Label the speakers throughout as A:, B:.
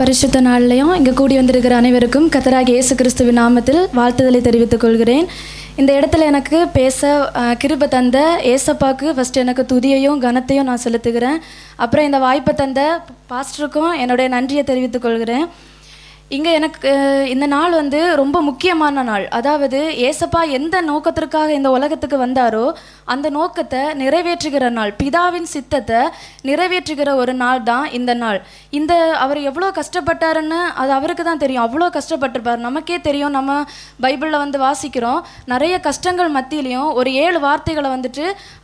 A: பரிசுத்த நாள்லையும் இங்கே கூடி வந்திருக்கிற அனைவருக்கும் கர்த்தராகிய இயேசு கிறிஸ்துவின் நாமத்தில் வாழ்த்துதலை தெரிவித்துக் கொள்கிறேன். இந்த இடத்துல எனக்கு பேச கிருபை தந்த ஏசப்பாவுக்கு ஃபஸ்ட்டு எனக்கு துதியையும் கனத்தையும் நான் செலுத்துகிறேன். அப்புறம் இந்த வாய்ப்பை தந்த பாஸ்டருக்கும் என்னுடைய நன்றியை தெரிவித்துக் கொள்கிறேன். இங்கே எனக்கு இந்த நாள் ரொம்ப முக்கியமான நாள். அதாவது ஏசப்பா எந்த நோக்கத்திற்காக இந்த உலகத்துக்கு வந்தாரோ அந்த நோக்கத்தை நிறைவேற்றுகிற நாள், பிதாவின் சித்தத்தை நிறைவேற்றுகிற ஒரு நாள் தான் இந்த நாள். அவர் எவ்வளோ கஷ்டப்பட்டாருன்னு அது அவருக்கு தான் தெரியும். அவ்வளோ கஷ்டப்பட்டிருப்பார். நமக்கே தெரியும், நம்ம பைபிளில் வாசிக்கிறோம். நிறைய கஷ்டங்கள் மத்தியிலையும் ஒரு 7 வார்த்தைகளை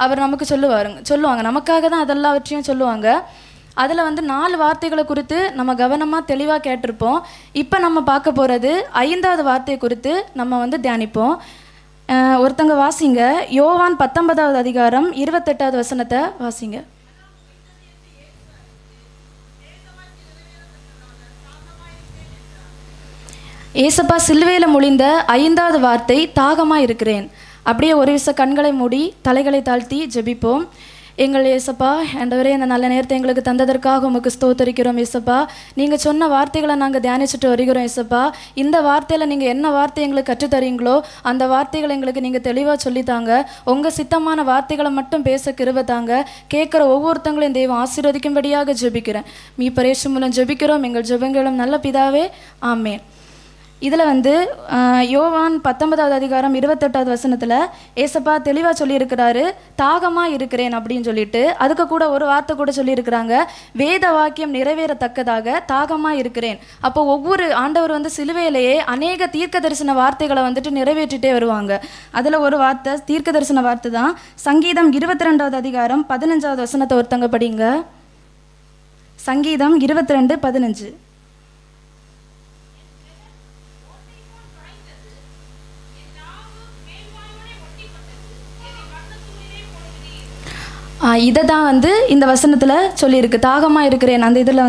A: அவர் நமக்கு சொல்லுவாங்க. நமக்காக தான் அதெல்லாவற்றையும் சொல்லுவாங்க. அதில் 4 வார்த்தைகளை குறித்து நம்ம கவனமாக தெளிவாக கேட்டிருப்போம். இப்போ நம்ம பார்க்க போகிறது 5வது வார்த்தையை குறித்து நம்ம தியானிப்போம். ஒருத்தங்க வாசிங்க, யோவான் 19வது அதிகாரம் 28வது வசனத்தை வாசிங்க. ஏசப்பா சிலுவையில் மொழிந்த 5வது வார்த்தை தாகமாக இருக்கிறேன். அப்படியே ஒரு கண்களை மூடி தலைகளை தாழ்த்தி ஜெபிப்போம். எங்கள் ஏசப்பா, ஆண்டவரே, இந்த நல்ல நேரத்தை எங்களுக்கு தந்ததற்காக உமக்கு ஸ்தோத்தரிக்கிறோம். ஏசப்பா, நீங்கள் சொன்ன வார்த்தைகளை நாங்கள் தியானிச்சுட்டு வருகிறோம். ஏசப்பா, இந்த வார்த்தையில் நீங்கள் என்ன வார்த்தை எங்களுக்கு கற்றுத்தரீங்களோ அந்த வார்த்தைகளை எங்களுக்கு நீங்கள் தெளிவாக சொல்லித்தாங்க. உங்கள் சித்தமான வார்த்தைகளை மட்டும் பேச கிருபை தாங்க. கேட்குற ஒவ்வொருத்தங்களையும் தெய்வம் ஆசீர்வதிக்கும்படியாக ஜெபிக்கிறேன். மீ பரேசு மூலம் ஜெபிக்கிறோம் எங்கள் ஜெபங்களும் நல்ல பிதாவே, ஆமேன். இதில் யோவான் 19வது அதிகாரம் 28வது வசனத்தில் ஏசப்பா தெளிவாக சொல்லியிருக்கிறாரு, தாகமாக இருக்கிறேன் அப்படின்னு சொல்லிட்டு. அதுக்கு கூட ஒரு வார்த்தை கூட சொல்லியிருக்கிறாங்க, வேத வாக்கியம் நிறைவேறத்தக்கதாக தாகமாக இருக்கிறேன். அப்போ ஒவ்வொரு ஆண்டவர் சிலுவையிலேயே அநேக தீர்க்க தரிசன வார்த்தைகளை நிறைவேற்றிட்டே வருவாங்க. அதில் ஒரு வார்த்தை தீர்க்க தரிசன வார்த்தை தான். சங்கீதம் 22வது அதிகாரம் 15வது வசனத்தை ஒருத்தங்க படிங்க. சங்கீதம் 22:15. இதை தான் இந்த வசனத்தில் சொல்லியிருக்கு. தாகமாக இருக்கிறேன் அந்த இதில்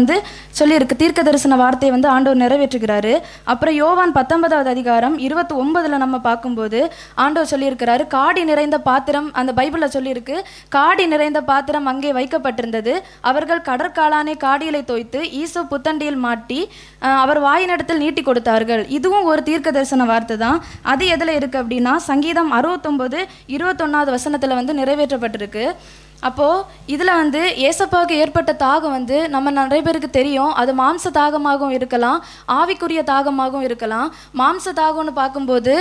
A: சொல்லியிருக்கு. தீர்க்க தரிசன வார்த்தையை ஆண்டவர் நிறைவேற்றுகிறாரு. அப்புறம் யோவான் 19வது அதிகாரம் 29ல் நம்ம பார்க்கும்போது ஆண்டவர் சொல்லியிருக்கிறாரு, காடி நிறைந்த பாத்திரம், அந்த பைபிளில் சொல்லியிருக்கு, காடி நிறைந்த பாத்திரம் அங்கே வைக்கப்பட்டிருந்தது. அவர்கள் கடற்காளானை காடியிலை தோய்த்து ஈசோ புத்தண்டியில் மாட்டி அவர் வாயினிடத்தில் நீட்டி கொடுத்தார்கள். இதுவும் ஒரு தீர்க்க தரிசன வார்த்தை தான். அது எதில் இருக்குது அப்படின்னா சங்கீதம் 69:21வது வசனத்தில் நிறைவேற்றப்பட்டிருக்கு. அப்போது இதில் ஏசப்பாவுக்கு ஏற்பட்ட தாகம் நம்ம நிறைய பேருக்கு தெரியும். அது மாம்ச தாகமாகவும் இருக்கலாம், ஆவிக்குரிய தாகமாகவும் இருக்கலாம். மாம்ச தாகம்னு பார்க்கும்போது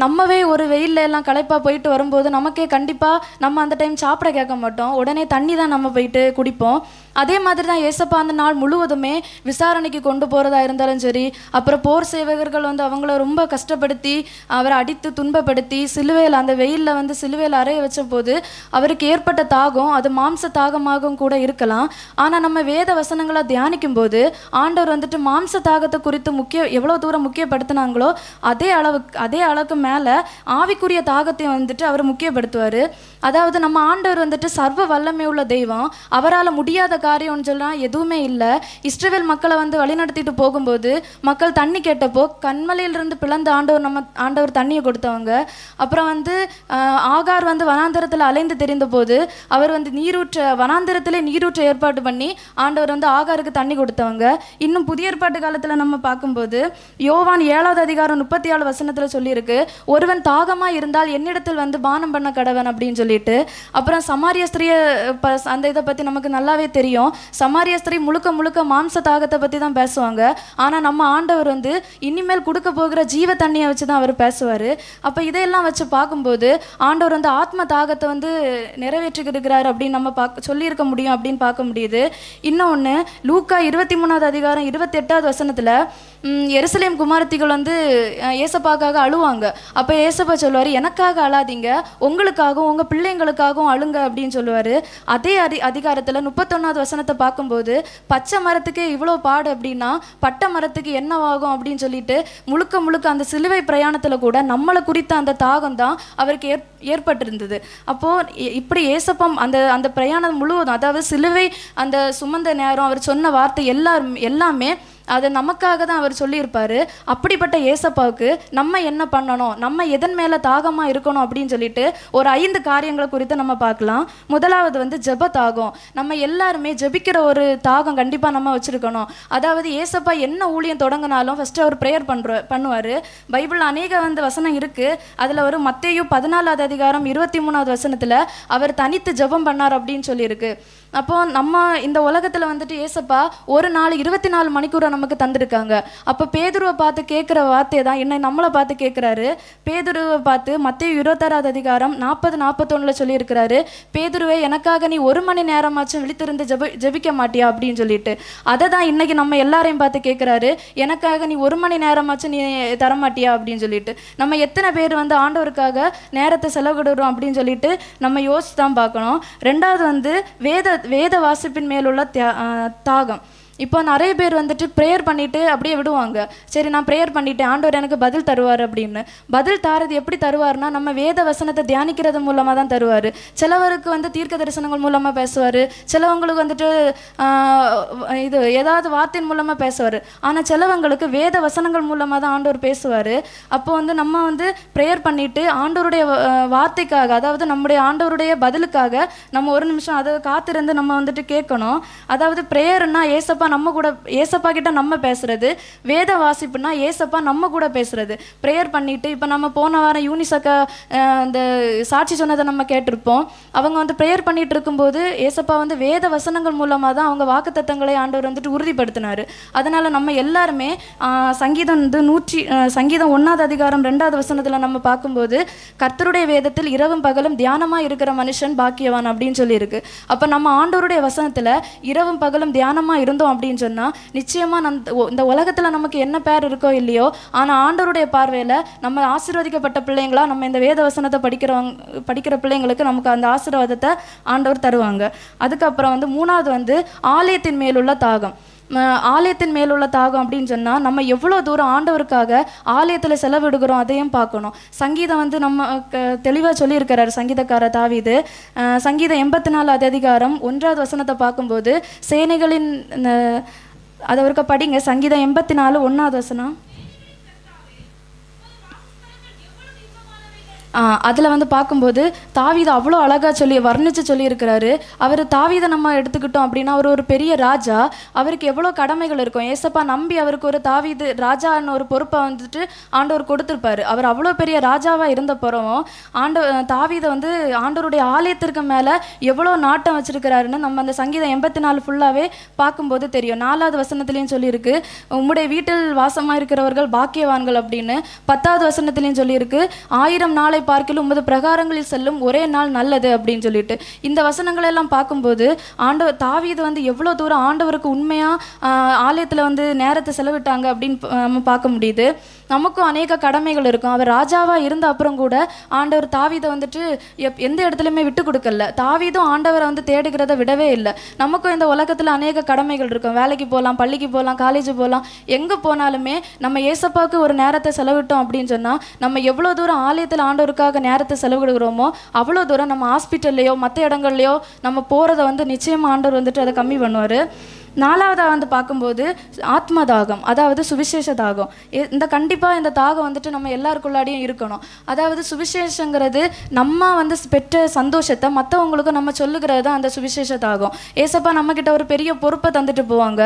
A: நம்மவே ஒரு வெயிலில் எல்லாம் களைப்பாக போயிட்டு வரும்போது நமக்கே கண்டிப்பாக நம்ம அந்த டைம் சாப்பிட கேட்க மாட்டோம், உடனே தண்ணி தான் நம்ம போயிட்டு குடிப்போம். அதே மாதிரி தான் ஏசப்பா அந்த நாள் முழுவதுமே விசாரணைக்கு கொண்டு போகிறதா இருந்தாலும் சரி, அப்புறம் போர் சேவகர்கள் அவங்கள ரொம்ப கஷ்டப்படுத்தி அவரை அடித்து துன்பப்படுத்தி சிலுவையில் அந்த வெயிலில் சிலுவையில் அறைய வச்ச போது அவருக்கு ஏற்பட்ட தாகம் அது மாம்ச தாகமாகவும் கூட இருக்கலாம். ஆனால் நம்ம வேத வசனங்களை தியானிக்கும் போது ஆண்டவர் மாம்ச தாகத்தை குறித்து எவ்வளோ தூரம் முக்கியப்படுத்தினாங்களோ அதே அளவுக்கு மேலே ஆவிக்குரிய தாகத்தை அவர் முக்கியப்படுத்துவார். அதாவது நம்ம ஆண்டவர் சர்வ வல்லமை உள்ள தெய்வம். அவரால் முடியாத காரியம்னு சொல்லலாம் எதுவுமே இல்லை. இஸ்ரவேல் மக்களை வழிநடத்திட்டு போகும்போது மக்கள் தண்ணி கேட்டப்போ கண்மலையிலிருந்து பிளந்த ஆண்டவர் தண்ணியை கொடுத்தவங்க. அப்புறம் ஆகார் வனாந்தரத்தில் அலைந்து தெரிந்த போது அவர் வனாந்தரத்திலே நீரூற்ற ஏற்பாடு பண்ணி ஆண்டவர் ஆகாருக்கு தண்ணி கொடுத்தவங்க. இன்னும் புதிய ஏற்பாட்டு காலத்தில் நம்ம பார்க்கும்போது யோவான் 7வது அதிகாரம் 34 வசனத்தில் சொல்லியிருக்கு, ஒருவன் தாகமாக இருந்தால் என்னிடத்தில் பானம் பண்ண கடவன் அப்படின்னு சொல்லிட்டு. அப்புறம் சமாரிய ஸ்திரியை அந்த இதை பற்றி நமக்கு நல்லாவே தெரியும். சமாரிய ஸ்திரீ முழுக்க மாம்ச தாகத்தை பற்றி தான் பேசுவாங்க. ஆனால் நம்ம ஆண்டவர் இனிமேல் கொடுக்க போகிற ஜீவ தண்ணியை வச்சு தான் அவர் பேசுவார். அப்போ இதையெல்லாம் வச்சு பார்க்கும்போது ஆண்டவர் ஆத்ம தாகத்தை நிறைவேற்றிருக்கிறார் அப்படின்னு நம்ம சொல்லியிருக்க முடியும் அப்படின்னு பார்க்க முடியுது. இன்னொன்று லூக்கா 23வது அதிகாரம் 28வது வசனத்தில் எருசலேம் குமாரத்திகள் ஏசப்பாக்காக அழுவாங்க. அப்போ ஏசப்பா சொல்லுவார், எனக்காக அழாதீங்க, உங்களுக்காகவும் உங்கள் பிள்ளைங்களுக்காகவும் அழுங்க அப்படின்னு சொல்லுவார். அதே அதிகாரத்தில் 31வது வசனத்தை பார்க்கும்போது பச்சை மரத்துக்கே இவ்வளோ பாடு அப்படின்னா பட்ட மரத்துக்கு என்னவாகும் அப்படின்னு சொல்லிட்டு முழுக்க அந்த சிலுவை பிரயாணத்தில் கூட நம்மளை குறித்த அந்த தாகம் தான் அவருக்கு ஏற்பட்டிருந்தது. அப்போது இப்படி ஏசப்பம் அந்த பிரயாணம் முழுவதும், அதாவது சிலுவை அந்த சுமந்த நேரம் அவர் சொன்ன வார்த்தை எல்லாமே அதை நமக்காக தான் அவர் சொல்லியிருப்பாரு. அப்படிப்பட்ட ஏசப்பாவுக்கு நம்ம என்ன பண்ணணும், நம்ம எதன் மேலே தாகமாக இருக்கணும் அப்படின்னு சொல்லிட்டு ஒரு 5 காரியங்களை குறித்து நம்ம பார்க்கலாம். முதலாவது வந்து ஜெப தாகம். நம்ம எல்லாருமே ஜெபிக்கிற ஒரு தாகம் கண்டிப்பாக நம்ம வச்சுருக்கணும். அதாவது ஏசப்பா என்ன ஊழியம் தொடங்கினாலும் ஃபஸ்ட்டு அவர் ப்ரேயர் பண்ணுவார். பைபிள் அநேக வசனம் இருக்குது. அதில் ஒரு மத்தேயு 14வது அதிகாரம் 23வது வசனத்தில் அவர் தனித்து ஜெபம் பண்ணார் அப்படின்னு சொல்லியிருக்கு. அப்போது நம்ம இந்த உலகத்தில் வந்துட்டு ஏசப்பா ஒரு நாள் 24 மணிக்கூரை நமக்கு தந்திருக்காங்க. அப்போ பேதுருவை பார்த்து கேட்குற வார்த்தை தான் என்ன நம்மளை பார்த்து கேட்குறாரு. பேதுருவை பார்த்து மத்தேயு 26வது அதிகாரம் 40-41 சொல்லியிருக்கிறாரு, பேதுருவே எனக்காக நீ 1 மணி நேரமாச்சும் விழித்திருந்து ஜெபிக்க மாட்டியா அப்படின்னு சொல்லிட்டு. அதை தான் இன்னைக்கு நம்ம எல்லாரையும் பார்த்து கேட்குறாரு, எனக்காக நீ 1 மணி நேரமாச்சும் நீ தரமாட்டியா அப்படின்னு சொல்லிட்டு. நம்ம எத்தனை பேர் ஆண்டவருக்காக நேரத்தை செலவிடுறோம் அப்படின்னு சொல்லிட்டு நம்ம யோசிச்சு தான் பார்க்கணும். ரெண்டாவது வந்து வேத வாசிப்பின் மேலுள்ள தாகம். இப்போ நிறைய பேர் வந்துட்டு ப்ரேயர் பண்ணிவிட்டு அப்படியே விடுவாங்க. சரி நான் ப்ரேயர் பண்ணிட்டேன், ஆண்டவர் எனக்கு பதில் தருவார் அப்படின்னு. பதில் தாரது எப்படி தருவார்னா நம்ம வேத வசனத்தை தியானிக்கிறது மூலமாக தான் தருவார். சிலவருக்கு தீர்க்க தரிசனங்கள் மூலமாக பேசுவார், சிலவங்களுக்கு வந்துட்டு இது ஏதாவது வார்த்தையின் மூலமாக பேசுவார். ஆனால் சிலவங்களுக்கு வேத வசனங்கள் மூலமாக தான் ஆண்டவர் பேசுவார். அப்போ நம்ம ப்ரேயர் பண்ணிவிட்டு ஆண்டவருடைய வார்த்தைக்காக, அதாவது நம்முடைய ஆண்டவருடைய பதிலுக்காக நம்ம ஒரு நிமிஷம் அதை காத்திருந்து நம்ம கேட்கணும். அதாவது ப்ரேயர்னா ஏசப்பா நம்ம கூட, ஏசப்பா கிட்ட நம்ம பேசுறது, வேத வாசிப்புனா ஏசப்பா நம்ம கூட பேசுறது. ப்ரேயர் பண்ணிட்டு இப்போ நம்ம போன வாரம் யூனிசக்கா இந்த சாட்சி சொன்னதை நம்ம கேட்டிருப்போம். அவங்க ப்ரேயர் பண்ணிட்டு இருக்கும்போது ஏசப்பா வேத வசனங்கள் மூலமாக தான் அவங்க வாக்குத்தத்தங்களை ஆண்டவர் உறுதிப்படுத்தினார். அதனால நம்ம எல்லாருமே சங்கீதம் சங்கீதம் 1வது அதிகாரம் 2வது வசனத்தில் நம்ம பார்க்கும்போது கர்த்தருடைய வேதத்தில் இரவும் பகலும் தியானமாக இருக்கிற மனுஷன் பாக்கியவான் அப்படின்னு சொல்லியிருக்கு. அப்போ நம்ம ஆண்டவருடைய வசனத்தில் இரவும் பகலும் தியானமாக இருந்தோம் அப்படின்னு சொன்னால் நிச்சயமாக இந்த உலகத்தில் நமக்கு என்ன பேர் இருக்கோ இல்லையோ, ஆனால் ஆண்டவருடைய பார்வையில் நம்ம ஆசீர்வதிக்கப்பட்ட பிள்ளைங்களா நம்ம இந்த வேத வசனத்தை படிக்கிற பிள்ளைங்களுக்கு நமக்கு அந்த ஆசீர்வாதத்தை ஆண்டவர் தருவாங்க. அதுக்கப்புறம் 3வது ஆலயத்தின் மேலுள்ள தாகம். ஆலயத்தின் மேலுள்ள தாகம் அப்படின்னு சொன்னால் நம்ம எவ்வளோ தூரம் ஆண்டவருக்காக ஆலயத்தில் செலவிடுகிறோம் அதையும் பார்க்கணும். சங்கீதம் நம்ம தெளிவாக சொல்லியிருக்கிறார் சங்கீதக்கார தாவீது. சங்கீதம் 84வது அதிகாரம் 1வது வசனத்தை பார்க்கும்போது சேனைகளின் அதை ஒருக்க படிங்க. சங்கீதம் 84 1வது வசனம். அதில் பார்க்கும்போது தாவீதை அவ்வளோ அழகாக வர்ணித்து சொல்லியிருக்கிறாரு. அவர் தாவீதை நம்ம எடுத்துக்கிட்டோம் அப்படின்னா அவர் ஒரு பெரிய ராஜா, அவருக்கு எவ்வளோ கடமைகள் இருக்கும். ஏசப்பா நம்பி அவருக்கு ஒரு தாவீது ராஜான்னு ஒரு பொறுப்பை ஆண்டவர் கொடுத்துருப்பாரு. அவர் அவ்வளோ பெரிய ராஜாவாக இருந்த பிறவும் தாவீதை ஆண்டவருடைய ஆலயத்திற்கு மேலே எவ்வளோ நாட்டம் வச்சிருக்கிறாருன்னு நம்ம அந்த சங்கீதம் 84 ஃபுல்லாகவே பார்க்கும்போது தெரியும். 4வது வசனத்துலேயும் சொல்லியிருக்கு, உம்முடைய வீட்டில் வாசமாக இருக்கிறவர்கள் பாக்கியவான்கள் அப்படின்னு. 10வது வசனத்துலேயும் சொல்லியிருக்கு, 1000 நாளை பார்க்கிலும் உமது பிரகாரங்களில் செல்லும் ஒரே நாள் நல்லது அப்படின்னு சொல்லிட்டு. இந்த வசனங்களை எல்லாம் பார்க்கும்போது ஆண்டவர் தாவீது எவ்வளோ தூரம் ஆண்டவருக்கு உண்மையாக ஆலயத்தில் நேரத்தை செலவிட்டாங்க அப்படின்னு நம்ம பார்க்க முடியுது. நமக்கும் அநேக கடமைகள் இருக்கும். அவர் ராஜாவாக இருந்த அப்புறம் கூட ஆண்டவர் தாவீதை எந்த இடத்துலையுமே விட்டு கொடுக்கல. தாவீதும் ஆண்டவரை தேடுகிறத விடவே இல்லை. நமக்கும் இந்த உலகத்தில் அநேக கடமைகள் இருக்கும். வேலைக்கு போகலாம், பள்ளிக்கு போகலாம், காலேஜ் போகலாம், எங்கே போனாலுமே நம்ம ஏசப்பாவுக்கு ஒரு நேரத்தை செலவிட்டோம் அப்படின்னு சொன்னால் நம்ம எவ்வளோ தூரம் ஆலயத்தில் ஆண்டவருக்காக நேரத்தை செலவிடுகிறோமோ அவ்வளோ தூரம் நம்ம ஹாஸ்பிட்டல்லையோ மற்ற இடங்கள்லையோ நம்ம போகிறத நிச்சயமாக ஆண்டவர் அதை கம்மி பண்ணுவார். 4வது பார்க்கும்போது ஆத்ம தாகம், அதாவது சுவிசேஷ தாகம். கண்டிப்பாக இந்த தாகம் நம்ம எல்லாருக்குள்ளாடியும் இருக்கணும். அதாவது சுவிசேஷங்கிறது நம்ம பெற்ற சந்தோஷத்தை மற்றவங்களுக்கும் நம்ம சொல்லுகிறது தான் அந்த சுவிசேஷ தாகம். ஏசப்பா நம்மக்கிட்ட ஒரு பெரிய பொறுப்பை தந்துட்டு போவாங்க.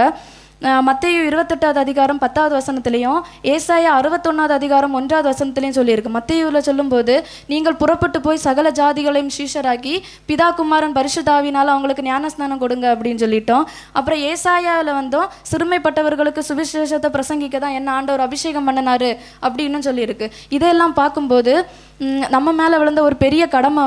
A: மத்தேயு 28வது அதிகாரம் 10வது வசனத்திலையும் ஏசாயா 61வது அதிகாரம் 1வது வசனத்திலையும் சொல்லியிருக்கு. மத்தேயுவில் சொல்லும்போது நீங்கள் புறப்பட்டு போய் சகல ஜாதிகளையும் சீஷராக்கி பிதா குமாரன் பரிசுத்தாவினால் அவங்களுக்கு ஞானஸ்நானம் கொடுங்க அப்படின்னு சொல்லிட்டோம். அப்புறம் ஏசாயாவில் சிறுமைப்பட்டவர்களுக்கு சுவிசேஷத்தை பிரசங்கிக்க தான் என்ன ஆண்டவர் அபிஷேகம் பண்ணினாரு அப்படின்னு சொல்லியிருக்கு. இதெல்லாம் பார்க்கும்போது நம்ம மேலே விழுந்த ஒரு பெரிய கடமை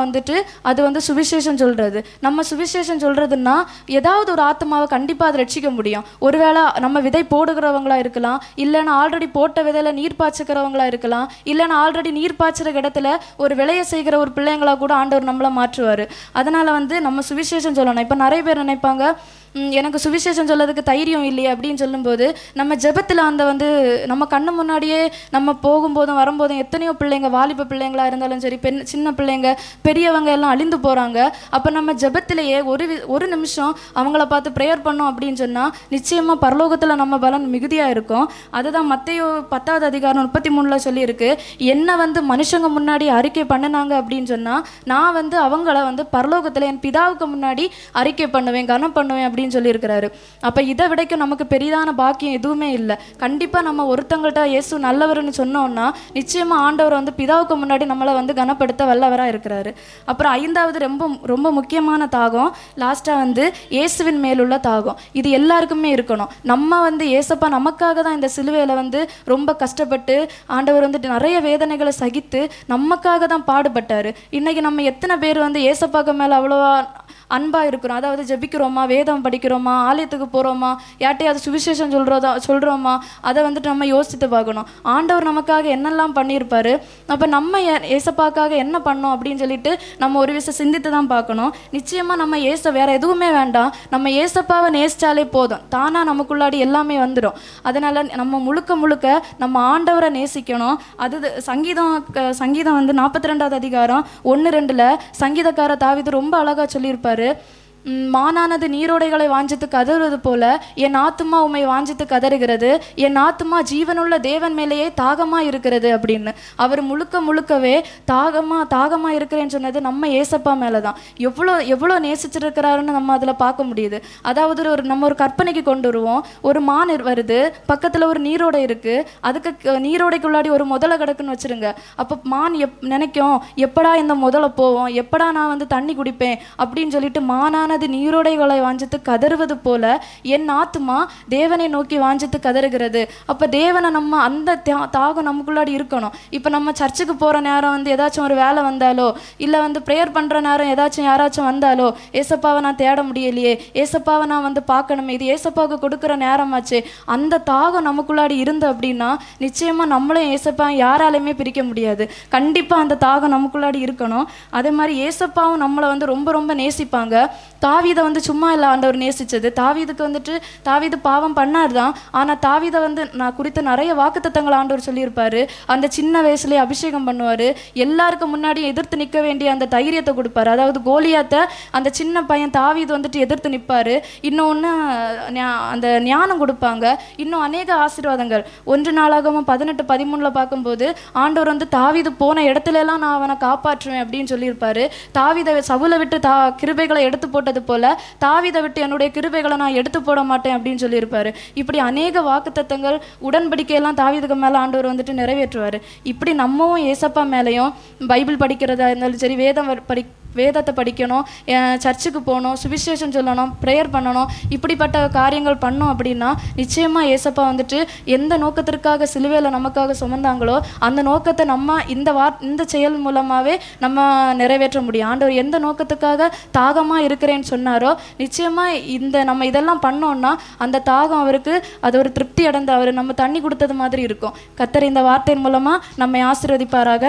A: அது சுவிசேஷம் சொல்கிறது. நம்ம சுவிசேஷம் சொல்கிறதுன்னா ஏதாவது ஒரு ஆத்மாவை கண்டிப்பாக அதை ரட்சிக்க முடியும். ஒருவேளை நம்ம விதை போடுகிறவங்களா இருக்கலாம், இல்லைன்னா ஆல்ரெடி போட்ட விதையில நீர் பாய்ச்சிக்கிறவங்களா இருக்கலாம், இல்லைன்னா ஆல்ரெடி நீர் பாய்ச்சிற இடத்துல ஒரு விளைய செய்கிற ஒரு பிள்ளைங்களா கூட ஆண்டவர் நம்மளை மாற்றுவார். அதனால் நம்ம சுவிசேஷம் சொல்லணும். இப்போ நிறைய பேர் நினைப்பாங்க எனக்கு சுவிசேஷம் சொல்லதுக்கு தைரியம் இல்லையே அப்படின்னு சொல்லும்போது, நம்ம ஜெபத்தில் அந்த வந்து நம்ம கண்ணு முன்னாடியே நம்ம போகும்போதும் வரும்போதும் எத்தனையோ பிள்ளைங்க, வாலிப பிள்ளைங்களா இருந்தாலும் சரி, சின்ன பிள்ளைங்க, பெரியவங்க எல்லாம் அழிந்து போகிறாங்க. அப்போ நம்ம ஜெபத்திலேயே ஒரு நிமிஷம் அவங்கள பார்த்து ப்ரேயர் பண்ணோம் அப்படின்னு சொன்னால் நிச்சயமாக பரலோகத்தில் நம்ம பலன் மிகுதியாக இருக்கும். அதுதான் மத்தேயு 10வது அதிகாரம் 33 சொல்லியிருக்கு. என்ன வந்து மனுஷங்க முன்னாடி அறிக்கை பண்ணினாங்க அப்படின்னு சொன்னால், நான் வந்து அவங்கள வந்து பரலோகத்தில் என் பிதாவுக்கு முன்னாடி அறிக்கை பண்ணுவேன், கனம் பண்ணுவேன் அப்படின்னு சொல்லியிருக்கிறாரு. அப்போ இதை விடைக்கும் நமக்கு பெரிதான பாக்கியம் எதுவுமே இல்லை. கண்டிப்பாக நம்ம ஒருத்தங்கள்ட்ட இயேசு நல்லவர்னு சொன்னோம்னா நிச்சயமாக ஆண்டவர் வந்து பிதாவுக்கு முன்னாடி நம்மளை வந்து கனப்படுத்த வல்லவராக இருக்கிறாரு. அப்புறம் 5வது ரொம்ப ரொம்ப முக்கியமான தாகம், லாஸ்ட்டாக வந்து இயேசுவின் மேலுள்ள தாகம். இது எல்லாருக்குமே இருக்கணும். நம்ம வந்து ஏசப்பா நமக்காக தான் இந்த சிலுவையில் வந்து ரொம்ப கஷ்டப்பட்டு ஆண்டவர் வந்துட்டு நிறைய வேதனைகளை சகித்து நமக்காக தான் பாடுபட்டார். இன்றைக்கி நம்ம எத்தனை பேர் வந்து ஏசப்பாக்கு மேலே அவ்வளோவா அன்பாக இருக்கிறோம்? அதாவது ஜெபிக்கிறோமா, வேதம் படிக்கிறோமா, ஆலயத்துக்கு போகிறோமா, யார்ட்டையாவது சுவிசேஷம் சொல்கிறோமா, அதை வந்துட்டு நம்ம யோசித்து பார்க்கணும். ஆண்டவர் நமக்காக என்னெல்லாம் பண்ணியிருப்பார், அப்போ நம்ம ஏசப்பாக்காக என்ன பண்ணோம் அப்படின்னு சொல்லிட்டு நம்ம ஒரு விஷயம் சிந்தித்து தான் பார்க்கணும். நிச்சயமாக நம்ம வேறு எதுவுமே வேண்டாம், நம்ம ஏசப்பாவை நேசித்தாலே போதும், தானாக நமக்குள்ளாடி எல்லாமே வந்துடும். அதனால் நம்ம முழுக்க நம்ம ஆண்டவரை நேசிக்கணும். அது சங்கீதம் வந்து 42வது அதிகாரம் 1-2 சங்கீதக்கார தாவீது ரொம்ப அழகாக சொல்லியிருப்பார். மானானது நீரோடைகளை வாஞ்சித்து கதறுவது போல என் ஆத்துமா உம்மை வாஞ்சித்து கதறுகிறது, என் ஆத்துமா ஜீவனுள்ள தேவன் மேலேயே தாகமாக இருக்கிறது அப்படின்னு. அவர் முழுக்கவே தாகமாக இருக்கிறேன்னு சொன்னது நம்ம ஏசப்பா மேலே தான். எவ்வளோ நேசிச்சிருக்கிறாருன்னு நம்ம அதில் பார்க்க முடியுது. அதாவது நம்ம ஒரு கற்பனைக்கு கொண்டு வருவோம். ஒரு மான் வருது, பக்கத்தில் ஒரு நீரோடை இருக்குது, அதுக்கு நீரோடைக்குள்ளாடி ஒரு முதலை கிடக்குன்னு வச்சுருங்க. அப்போ மான் நினைக்கும், எப்படா இந்த முதலை போவோம், எப்படா நான் வந்து தண்ணி குடிப்பேன் அப்படின்னு சொல்லிட்டு மானான நீரோடைகளை வாஞ்சித்து கதறுவது போல என் ஆத்துமா தேவனை நோக்கி வாஞ்சித்து கதறுகிறது. அப்ப தேவனை நம்ம அந்த தாகம் நமக்குள்ளாடி இருக்கணும். இப்ப நம்ம சர்ச்சுக்கு போற நேரம் வந்து ஏதாச்சும் ஒரு வேலை வந்தாலோ, இல்ல வந்து ப்ரேயர் பண்ற நேரம் யாராச்சும் வந்தாலோ, ஏசப்பாவை நான் தேட முடியலையே, ஏசப்பாவை நான் வந்து பார்க்கணுமே, இது ஏசப்பாவுக்கு கொடுக்குற நேரமாச்சு, அந்த தாகம் நமக்குள்ளாடி இருந்து அப்படின்னா நிச்சயமா நம்மளும் ஏசப்பா யாராலையுமே பிரிக்க முடியாது. கண்டிப்பா அந்த தாகம் நமக்குள்ளாடி இருக்கணும். அதே மாதிரி ஏசப்பாவும் நம்மளை வந்து ரொம்ப நேசிப்பாங்க. தாவீதை வந்து சும்மா இல்லை ஆண்டவர் நேசித்தது. தாவீது பாவம் பண்ணார் தான், ஆனால் தாவீதை வந்து நான் குறித்த நிறைய வாக்குத்தத்தங்கள் ஆண்டவர் சொல்லியிருப்பார். அந்த சின்ன வயசுலேயே அபிஷேகம் பண்ணுவார், எல்லாருக்கும் முன்னாடி எதிர்த்து நிற்க வேண்டிய அந்த தைரியத்தை கொடுப்பார். அதாவது கோலியாத்தை அந்த சின்ன பையன் தாவீது வந்துட்டு எதிர்த்து நிற்பார். இன்னொன்று அந்த ஞானம் கொடுப்பாங்க. இன்னும் அநேக ஆசீர்வாதங்கள் 1 நாளாகமம் 18-13 பார்க்கும்போது ஆண்டவர் வந்து தாவீது போன இடத்துலலாம் நான் அவனை காப்பாற்றுவேன் அப்படின்னு சொல்லியிருப்பார். தாவீதை சவுலை விட்டு கிருபைகளை எடுத்து போட்டது போல தாவீதை விட்டு என்னுடைய கிருபைகளை நான் எடுத்து போட மாட்டேன் அப்படின்னு சொல்லியிருப்பாரு. இப்படி அநேக வாக்குத்தத்தங்கள், உடன்படிக்கையெல்லாம் தாவீதுக்கு மேலே ஆண்டவர் வந்துட்டு நிறைவேற்றுவார். இப்படி நம்மவும் ஏசப்பா மேலேயும் பைபிள் படிக்கிறதா இருந்தாலும் சரி, வேதத்தை படிக்கணும், சர்ச்சுக்கு போகணும், சுவிசேஷம் சொல்லணும், ப்ரேயர் பண்ணணும், இப்படிப்பட்ட காரியங்கள் பண்ணோம் அப்படின்னா நிச்சயமாக ஏசப்பா வந்துட்டு எந்த நோக்கத்திற்காக சிலுவையில் நமக்காக சுமந்தாங்களோ அந்த நோக்கத்தை நம்ம இந்த செயல் மூலமாகவே நம்ம நிறைவேற்ற முடியும். ஆண்டவர் எந்த நோக்கத்துக்காக தாகமாக இருக்கிறேன்னு சொன்னாரோ நிச்சயமாக நம்ம இதெல்லாம் பண்ணோம்னா அந்த தாகம் அவருக்கு அது ஒரு திருப்தி அடைந்து அவர் நம்ம தண்ணி கொடுத்தது மாதிரி இருக்கும். கர்த்தர் இந்த வார்த்தையின் மூலமாக நம்மை ஆசீர்வதிப்பாராக.